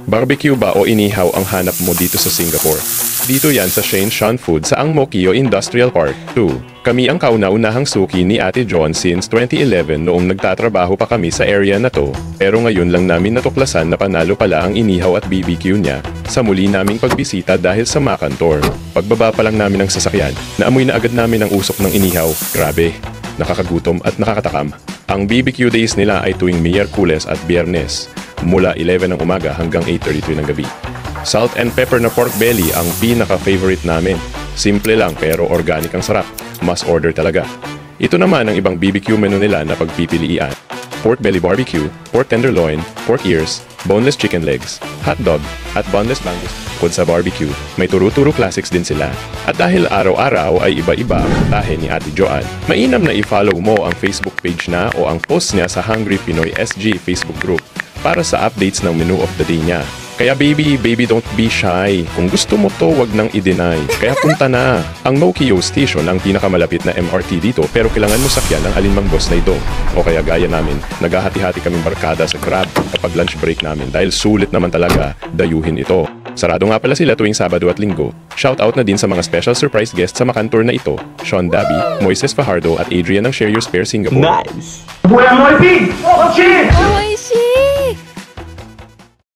Barbecue ba o inihaw ang hanap mo dito sa Singapore? Dito yan sa Shane Shan Food sa Ang Mo Kio Industrial Park 2. Kami ang kauna-unahang suki ni Ate John since 2011 noong nagtatrabaho pa kami sa area na to. Pero ngayon lang namin natuklasan na panalo pala ang inihaw at BBQ niya sa muli naming pagbisita dahil sa Macantor. Pagbaba pa lang namin ng sasakyan, naamoy na agad namin ang usok ng inihaw. Grabe, nakakagutom at nakakatakam. Ang BBQ days nila ay tuwing Miyerkules at Biyernes, mula 11 ng umaga hanggang 8:33 ng gabi. Salt and pepper na pork belly ang pinaka-favorite namin. Simple lang pero organic ang sarap. Must order talaga. Ito naman ang ibang BBQ menu nila na pagpipilian. Pork belly barbecue, pork tenderloin, pork ears, boneless chicken legs, hot dog, at boneless bangus. Bukod sa barbecue, may turo-turo classics din sila. At dahil araw-araw ay iba-iba ang tahe ni Ate Joan, mainam na i-follow mo ang Facebook page na o ang post niya sa Hungry Pinoy SG Facebook group para sa updates ng menu of the day niya. Kaya baby, don't be shy. Kung gusto mo to, wag nang i-deny. Kaya punta na. Ang Mo Kio Station ang pinakamalapit na MRT dito pero kailangan mo sakyan ang alinmang bus na ito. O kaya gaya namin, naghahati-hati kaming barkada sa Grab kapag lunch break namin dahil sulit naman talaga dayuhin ito. Sarado nga pala sila tuwing Sabado at Linggo. Shoutout na din sa mga special surprise guests sa Macantor na ito, Sean Dabi, Moises Fajardo at Adrian ng Share Your Spare Singapore. Nice! Buhay ang Moises! Oh, cheers!